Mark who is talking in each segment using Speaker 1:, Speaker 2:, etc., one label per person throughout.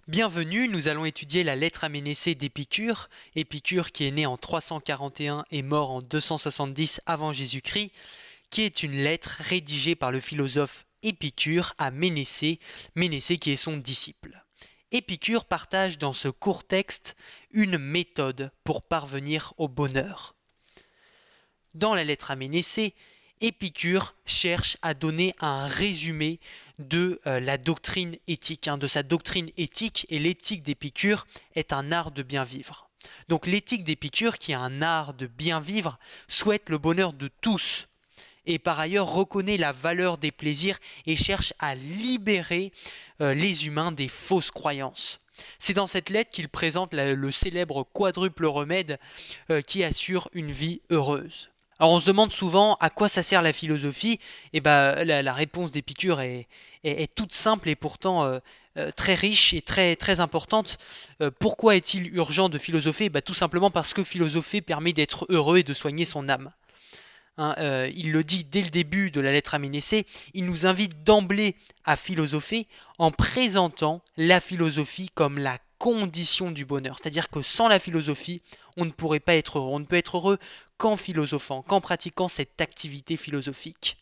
Speaker 1: Bienvenue, nous allons étudier la lettre à Ménécée d'Épicure. Épicure qui est né en 341 et mort en 270 avant Jésus-Christ, qui est une lettre rédigée par le philosophe Épicure à Ménécée, Ménécée qui est son disciple. Épicure partage dans ce court texte une méthode pour parvenir au bonheur. Dans la lettre à Ménécée, Épicure cherche à donner un résumé de la doctrine éthique, de sa doctrine éthique, et l'éthique d'Épicure est un art de bien vivre. Donc l'éthique d'Épicure, qui est un art de bien vivre, souhaite le bonheur de tous, et par ailleurs reconnaît la valeur des plaisirs et cherche à libérer les humains des fausses croyances. C'est dans cette lettre qu'il présente le célèbre quadruple remède qui assure une vie heureuse. Alors on se demande souvent à quoi ça sert la philosophie, et la réponse d'Épicure est toute simple et pourtant très riche et très importante. Pourquoi est-il urgent de philosopher? Tout simplement parce que philosopher permet d'être heureux et de soigner son âme. Il le dit dès le début de la lettre à Ménécée, il nous invite d'emblée à philosopher en présentant la philosophie comme la condition du bonheur. C'est-à-dire que sans la philosophie, on ne pourrait pas être heureux. On ne peut être heureux qu'en philosophant, qu'en pratiquant cette activité philosophique.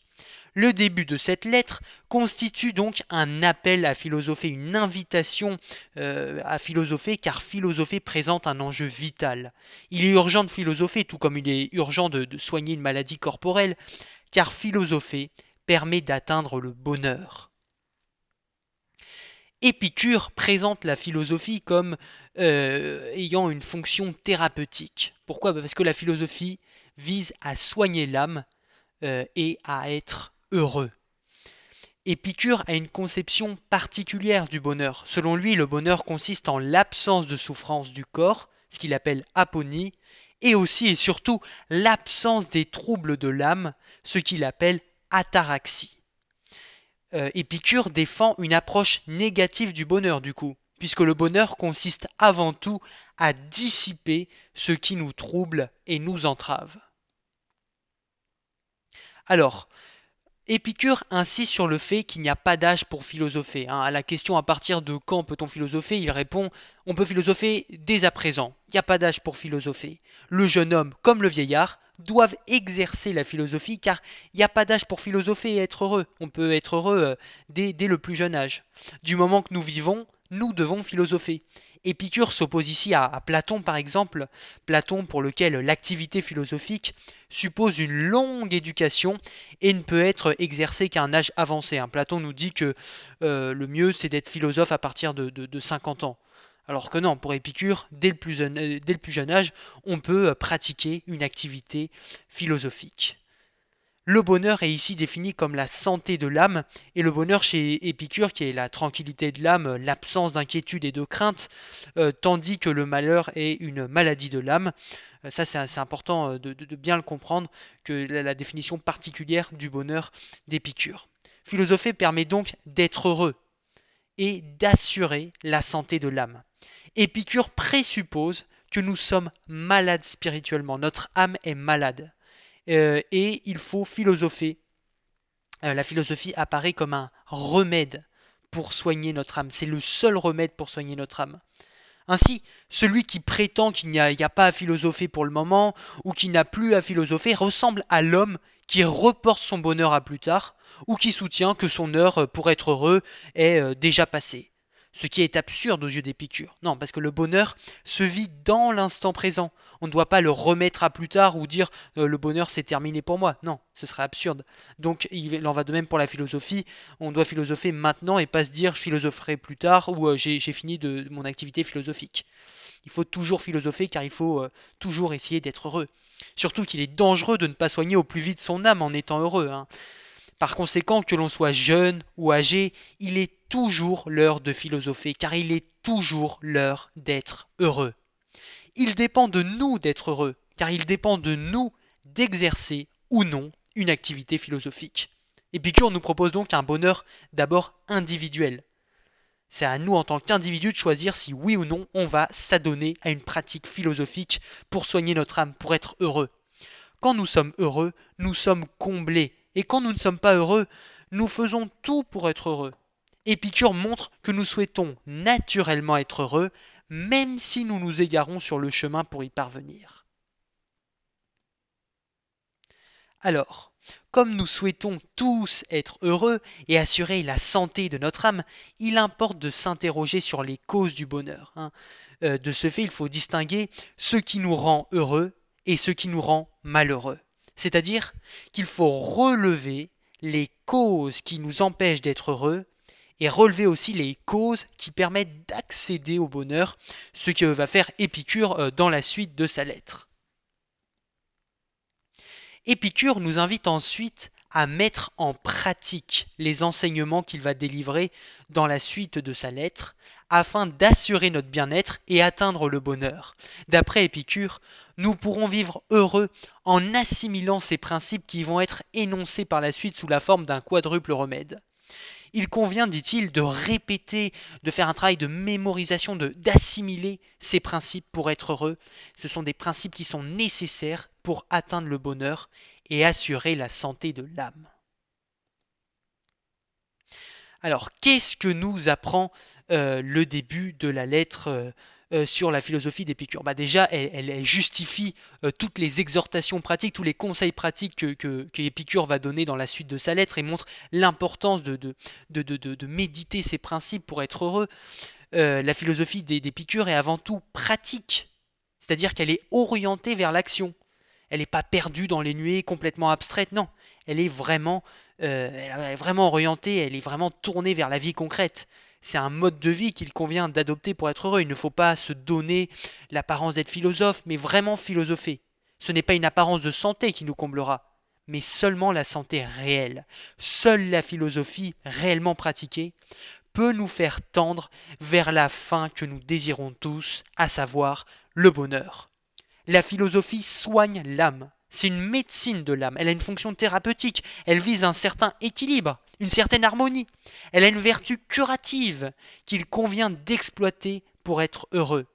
Speaker 1: Le début de cette lettre constitue donc un appel à philosopher, une invitation à philosopher, car philosopher présente un enjeu vital. Il est urgent de philosopher, tout comme il est urgent de soigner une maladie corporelle, car philosopher permet d'atteindre le bonheur. Épicure présente la philosophie comme ayant une fonction thérapeutique. Pourquoi? Parce que la philosophie vise à soigner l'âme et à être heureux. Épicure a une conception particulière du bonheur. Selon lui, le bonheur consiste en l'absence de souffrance du corps, ce qu'il appelle aponie, et aussi et surtout l'absence des troubles de l'âme, ce qu'il appelle ataraxie. Épicure défend une approche négative du bonheur du coup, puisque le bonheur consiste avant tout à dissiper ce qui nous trouble et nous entrave. Alors, Épicure insiste sur le fait qu'il n'y a pas d'âge pour philosopher. À la question à partir de quand peut-on philosopher, il répond on peut philosopher dès à présent. Il n'y a pas d'âge pour philosopher. Le jeune homme comme le vieillard doivent exercer la philosophie car il n'y a pas d'âge pour philosopher et être heureux. On peut être heureux dès le plus jeune âge. Du moment que nous vivons, nous devons philosopher. Épicure s'oppose ici à Platon par exemple, Platon pour lequel l'activité philosophique suppose une longue éducation et ne peut être exercée qu'à un âge avancé. Platon nous dit que le mieux c'est d'être philosophe à partir de 50 ans. Alors que non, pour Épicure, dès le plus jeune âge, on peut pratiquer une activité philosophique. Le bonheur est ici défini comme la santé de l'âme, et le bonheur chez Épicure, qui est la tranquillité de l'âme, l'absence d'inquiétude et de crainte, tandis que le malheur est une maladie de l'âme. Ça, c'est important de bien le comprendre, que la définition particulière du bonheur d'Épicure. Philosopher permet donc d'être heureux et d'assurer la santé de l'âme. Épicure présuppose que nous sommes malades spirituellement, notre âme est malade. Et il faut philosopher. La philosophie apparaît comme un remède pour soigner notre âme. C'est le seul remède pour soigner notre âme. Ainsi, celui qui prétend qu'il n'y a pas à philosopher pour le moment, ou qui n'a plus à philosopher, ressemble à l'homme qui reporte son bonheur à plus tard, ou qui soutient que son heure pour être heureux est déjà passée. Ce qui est absurde aux yeux d'Épicure. Non, parce que le bonheur se vit dans l'instant présent. On ne doit pas le remettre à plus tard ou dire le bonheur c'est terminé pour moi. Non, ce serait absurde. Donc il en va de même pour la philosophie. On doit philosopher maintenant et pas se dire je philosopherai plus tard ou j'ai fini de mon activité philosophique. Il faut toujours philosopher car il faut toujours essayer d'être heureux. Surtout qu'il est dangereux de ne pas soigner au plus vite son âme en étant heureux. Par conséquent, que l'on soit jeune ou âgé, il est toujours l'heure de philosopher, car il est toujours l'heure d'être heureux. Il dépend de nous d'être heureux, car il dépend de nous d'exercer ou non une activité philosophique. Épicure nous propose donc un bonheur d'abord individuel. C'est à nous en tant qu'individus de choisir si oui ou non on va s'adonner à une pratique philosophique pour soigner notre âme, pour être heureux. Quand nous sommes heureux, nous sommes comblés. Et quand nous ne sommes pas heureux, nous faisons tout pour être heureux. Épicure montre que nous souhaitons naturellement être heureux, même si nous nous égarons sur le chemin pour y parvenir. Alors, comme nous souhaitons tous être heureux et assurer la santé de notre âme, il importe de s'interroger sur les causes du bonheur. De ce fait, il faut distinguer ce qui nous rend heureux et ce qui nous rend malheureux. C'est-à-dire qu'il faut relever les causes qui nous empêchent d'être heureux et relever aussi les causes qui permettent d'accéder au bonheur, ce que va faire Épicure dans la suite de sa lettre. Épicure nous invite ensuite à mettre en pratique les enseignements qu'il va délivrer dans la suite de sa lettre, afin d'assurer notre bien-être et atteindre le bonheur. D'après Épicure, nous pourrons vivre heureux en assimilant ces principes qui vont être énoncés par la suite sous la forme d'un quadruple remède. Il convient, dit-il, de répéter, de faire un travail de mémorisation, d'assimiler ces principes pour être heureux. Ce sont des principes qui sont nécessaires pour atteindre le bonheur et assurer la santé de l'âme. Alors, qu'est-ce que nous apprend le début de la lettre sur la philosophie d'Épicure? Déjà, elle justifie toutes les exhortations pratiques, tous les conseils pratiques que Épicure va donner dans la suite de sa lettre et montre l'importance de méditer ces principes pour être heureux. La philosophie d'Épicure est avant tout pratique, c'est-à-dire qu'elle est orientée vers l'action. Elle n'est pas perdue dans les nuées, complètement abstraite, non. Elle est vraiment orientée, elle est vraiment tournée vers la vie concrète. C'est un mode de vie qu'il convient d'adopter pour être heureux. Il ne faut pas se donner l'apparence d'être philosophe, mais vraiment philosopher. Ce n'est pas une apparence de santé qui nous comblera, mais seulement la santé réelle. Seule la philosophie réellement pratiquée peut nous faire tendre vers la fin que nous désirons tous, à savoir le bonheur. La philosophie soigne l'âme. C'est une médecine de l'âme. Elle a une fonction thérapeutique. Elle vise un certain équilibre, une certaine harmonie. Elle a une vertu curative qu'il convient d'exploiter pour être heureux.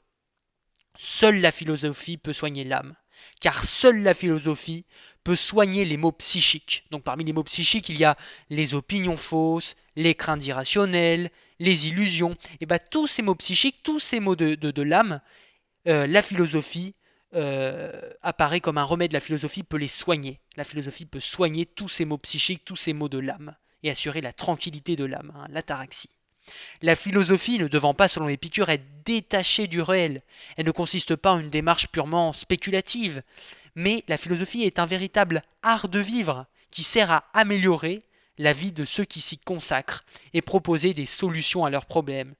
Speaker 1: Seule la philosophie peut soigner l'âme, car seule la philosophie peut soigner les maux psychiques. Donc parmi les maux psychiques, il y a les opinions fausses, les craintes irrationnelles, les illusions. Et tous ces maux psychiques, tous ces maux de l'âme, la philosophie apparaît comme un remède. La philosophie peut les soigner. La philosophie peut soigner tous ces maux psychiques, tous ces maux de l'âme, et assurer la tranquillité de l'âme, l'ataraxie. La philosophie ne devant pas, selon Épicure, être détachée du réel. Elle ne consiste pas en une démarche purement spéculative, mais la philosophie est un véritable art de vivre qui sert à améliorer la vie de ceux qui s'y consacrent et proposer des solutions à leurs problèmes.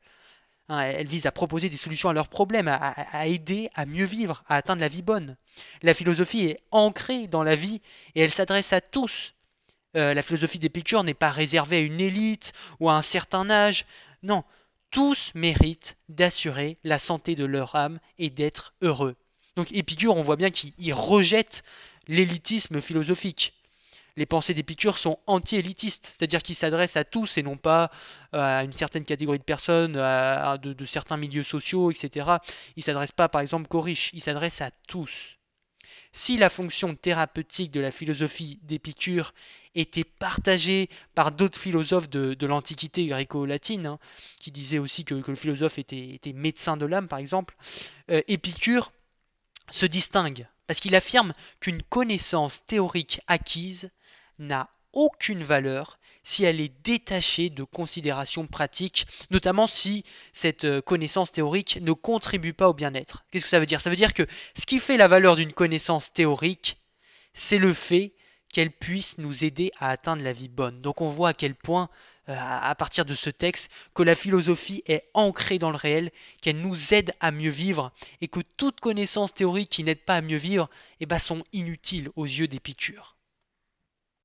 Speaker 1: Elle vise à proposer des solutions à leurs problèmes, à aider à mieux vivre, à atteindre la vie bonne. La philosophie est ancrée dans la vie et elle s'adresse à tous. La philosophie d'Épicure n'est pas réservée à une élite ou à un certain âge. Non, tous méritent d'assurer la santé de leur âme et d'être heureux. Donc Épicure, on voit bien qu'il rejette l'élitisme philosophique. Les pensées d'Épicure sont anti-élitistes, c'est-à-dire qu'ils s'adressent à tous et non pas à une certaine catégorie de personnes, de certains milieux sociaux, etc. Il ne s'adresse pas par exemple qu'aux riches, il s'adresse à tous. Si la fonction thérapeutique de la philosophie d'Épicure était partagée par d'autres philosophes de l'Antiquité gréco-latine, qui disaient aussi que le philosophe était médecin de l'âme par exemple, Épicure se distingue parce qu'il affirme qu'une connaissance théorique acquise n'a aucune valeur si elle est détachée de considérations pratiques, notamment si cette connaissance théorique ne contribue pas au bien-être. Qu'est-ce que ça veut dire? Ça veut dire que ce qui fait la valeur d'une connaissance théorique, c'est le fait qu'elle puisse nous aider à atteindre la vie bonne. Donc on voit à quel point, à partir de ce texte, que la philosophie est ancrée dans le réel, qu'elle nous aide à mieux vivre, et que toute connaissance théorique qui n'aide pas à mieux vivre sont inutiles aux yeux d'Épicure.